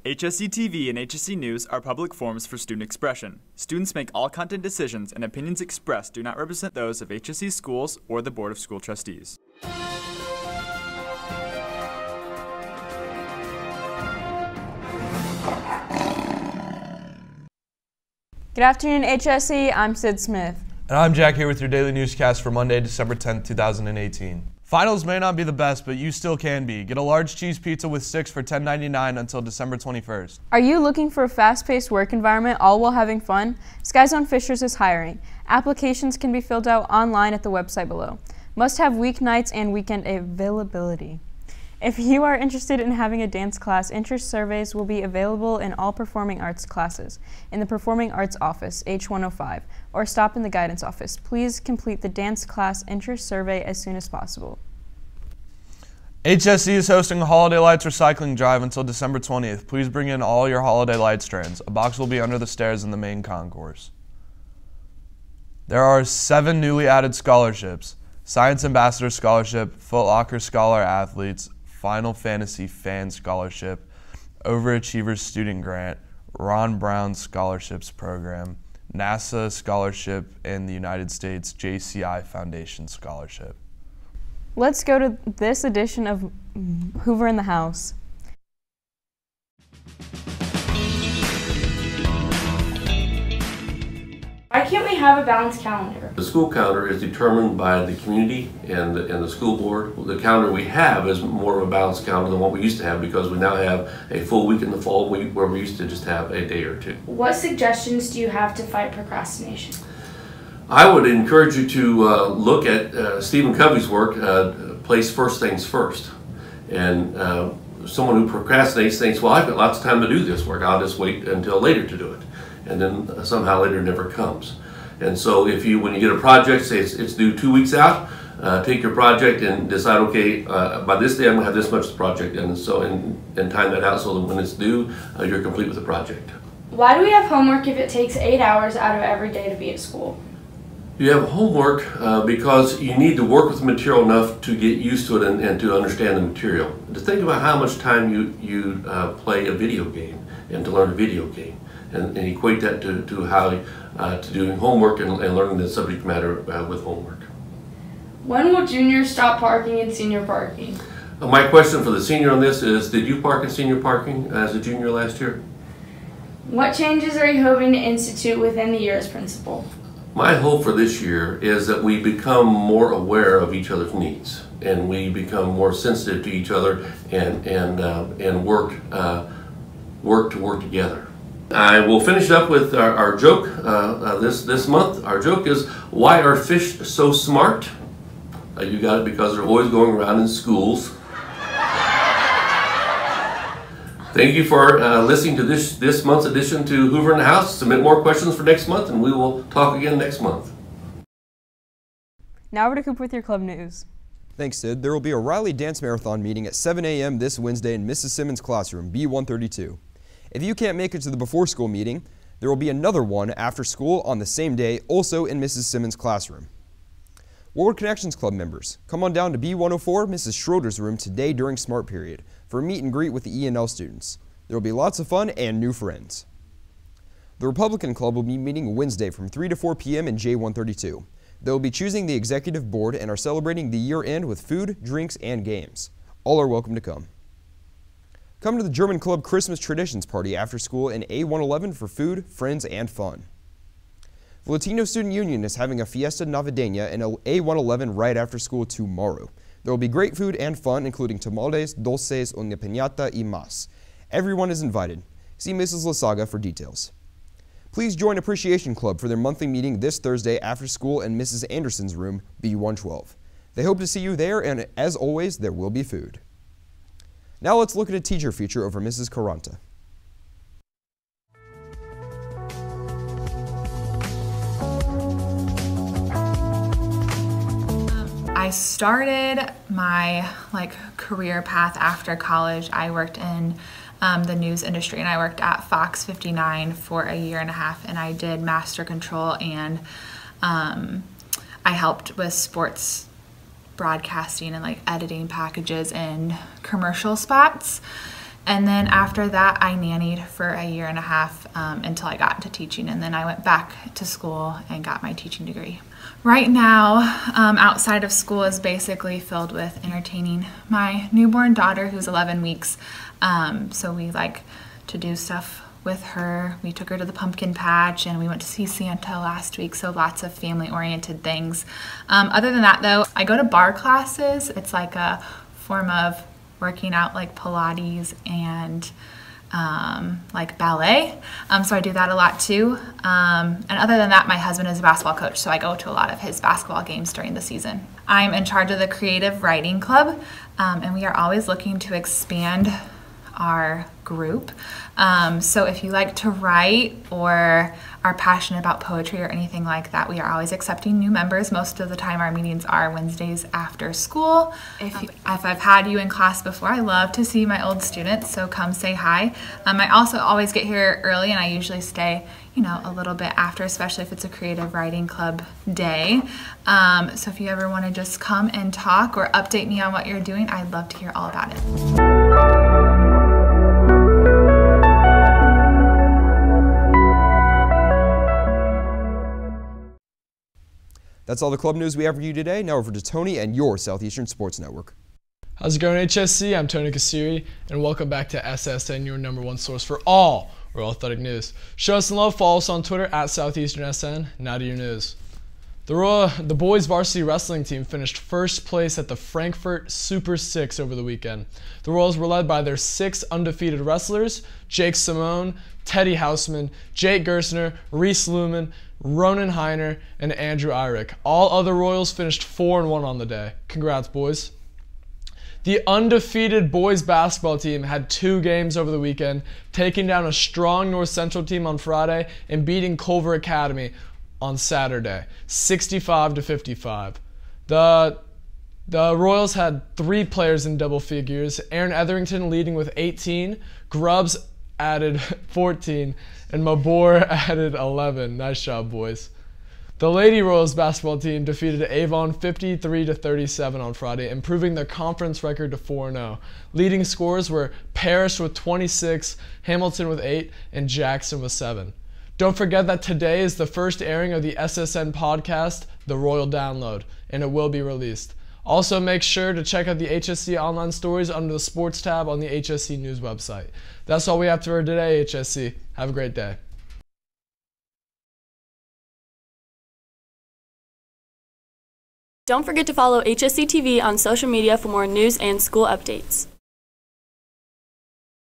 HSETV and HSE News are public forums for student expression. Students make all content decisions, and opinions expressed do not represent those of HSE schools or the Board of School Trustees. Good afternoon, HSE. I'm Sid Smith. And I'm Jack here with your daily newscast for Monday, December 10th, 2018. Finals may not be the best, but you still can be. Get a large cheese pizza with 6 for $10.99 until December 21st. Are you looking for a fast-paced work environment all while having fun? Sky Zone Fishers is hiring. Applications can be filled out online at the website below. Must have weeknights and weekend availability. If you are interested in having a dance class, interest surveys will be available in all performing arts classes in the Performing Arts Office, H105, or stop in the guidance office. Please complete the dance class interest survey as soon as possible. HSE is hosting a Holiday Lights recycling drive until December 20th. Please bring in all your holiday light strands. A box will be under the stairs in the main concourse. There are 7 newly added scholarships: Science Ambassador Scholarship, Foot Locker Scholar Athletes, Final Fantasy Fan Scholarship, Overachievers Student Grant, Ron Brown Scholarships Program, NASA Scholarship, and the United States JCI Foundation Scholarship. Let's go to this edition of Hoover in the House. Why can't we have a balanced calendar? The school calendar is determined by the community and the school board. The calendar we have is more of a balanced calendar than what we used to have, because we now have a full week in the fall where we used to just have a day or two. What suggestions do you have to fight procrastination? I would encourage you to look at Stephen Covey's work, Place First Things First. And someone who procrastinates thinks, well, I've got lots of time to do this work, I'll just wait until later to do it. And then somehow later never comes. And so if you, when you get a project, say it's due 2 weeks out, take your project and decide, okay, by this day I'm gonna have this much project, and so and time that out so that when it's due, you're complete with the project. Why do we have homework if it takes 8 hours out of every day to be at school? You have homework because you need to work with the material enough to get used to it and to understand the material. To think about how much time you play a video game and to learn a video game, and equate that to how to doing homework and learning the subject matter with homework. When will juniors stop parking in senior parking? My question for the senior on this is, did you park in senior parking as a junior last year? What changes are you hoping to institute within the year as principal? My hope for this year is that we become more aware of each other's needs, and we become more sensitive to each other and work to work together. I will finish up with our joke this month. Our joke is, why are fish so smart? You got it, because they're always going around in schools. Thank you for listening to this month's edition to Hoover in the House. Submit more questions for next month, and we will talk again next month. Now over to Coop with your club news. Thanks, Sid. There will be a Riley Dance Marathon meeting at 7 a.m. this Wednesday in Mrs. Simmons' classroom, B132. If you can't make it to the before-school meeting, there will be another one after school on the same day, also in Mrs. Simmons' classroom. World Connections Club members, come on down to B104, Mrs. Schroeder's room today during Smart Period for a meet and greet with the E&L students. There will be lots of fun and new friends. The Republican Club will be meeting Wednesday from 3 to 4 p.m. in J132. They will be choosing the executive board and are celebrating the year-end with food, drinks, and games. All are welcome to come. Come to the German Club Christmas Traditions Party after school in A111 for food, friends, and fun. The Latino Student Union is having a Fiesta Navideña in A111 right after school tomorrow. There will be great food and fun, including tamales, dulces, una piñata, y más. Everyone is invited. See Mrs. Lasaga for details. Please join Appreciation Club for their monthly meeting this Thursday after school in Mrs. Anderson's room, B112. They hope to see you there, and as always, there will be food. Now let's look at a teacher feature over Mrs. Caranta. I started my career path after college. I worked in the news industry, and I worked at Fox 59 for a year and a half, and I did master control, and I helped with sports broadcasting and editing packages and commercial spots. And then after that, I nannied for a year and a half until I got into teaching. And then I went back to school and got my teaching degree. Right now, outside of school is basically filled with entertaining my newborn daughter who's 11 weeks. So we like to do stuff with her. We took her to the pumpkin patch and we went to see Santa last week, so lots of family-oriented things. Other than that though, I go to bar classes. It's like a form of working out like Pilates and like ballet. So I do that a lot too. And other than that, my husband is a basketball coach, so I go to a lot of his basketball games during the season. I'm in charge of the Creative Writing Club, and we are always looking to expand our group. So if you like to write or are passionate about poetry or anything like that, we are always accepting new members. Most of the time our meetings are Wednesdays after school. If I've had you in class before, I love to see my old students, so come say hi. I also always get here early and I usually stay, you know, a little bit after, especially if it's a creative writing club day. So if you ever want to just come and talk or update me on what you're doing, I'd love to hear all about it. That's all the club news we have for you today. Now over to Tony and your Southeastern Sports Network. How's it going, HSC? I'm Tony Kasiri, and welcome back to SSN, your #1 source for all Royal Athletic news. Show us some love. Follow us on Twitter at SoutheasternSN. Now to your news. The boys varsity wrestling team finished first place at the Frankfurt Super 6 over the weekend. The Royals were led by their 6 undefeated wrestlers: Jake Simone, Teddy Hausman, Jake Gersner, Reese Lumen, Ronan Heiner, and Andrew Eyrick. All other Royals finished 4-1 on the day. Congrats, boys. The undefeated boys basketball team had 2 games over the weekend, taking down a strong North Central team on Friday and beating Culver Academy on Saturday, 65-55. The Royals had 3 players in double figures: Aaron Etherington leading with 18, Grubbs added 14, and Mabor added 11. Nice job, boys. The Lady Royals basketball team defeated Avon 53-37 on Friday, improving their conference record to 4-0. Leading scorers were Parrish with 26, Hamilton with 8, and Jackson with 7. Don't forget that today is the first airing of the SSN podcast, The Royal Download, and it will be released. Also, make sure to check out the HSC online stories under the sports tab on the HSC News website. That's all we have for today, HSC. Have a great day. Don't forget to follow HSETV on social media for more news and school updates.